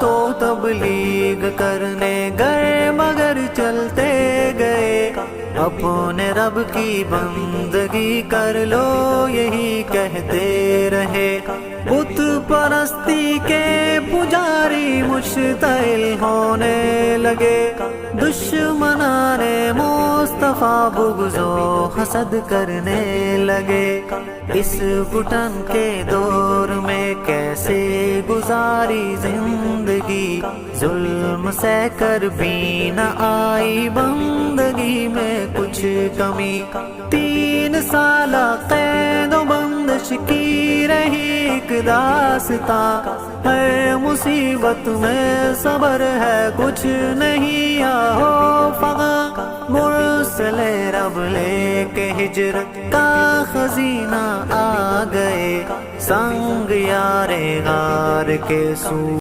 تو تبلیغ کرنے گئے مگر چلتے گئے، اپنے رب کی بندگی کر لو یہی کہتے رہے۔ بت پرستی کے پجاری مشتعل ہونے لگے، دشمنان مصطفیٰ بغض و حسد کرنے لگے۔ اس گھٹن کے دور میں کیسے گزاری زندگی، ظلم سہ کر بھی نہ آئی بندگی میں کچھ کمی۔ 3 سالہ قید و بندش کی رہی ایک داستاں، ہے مصیبت میں صبر ہے کچھ نہیں، آہو فغاں مرسل رب لے کے ہجرت کا خزینہ آ گئے، سنگ یار غار کے سو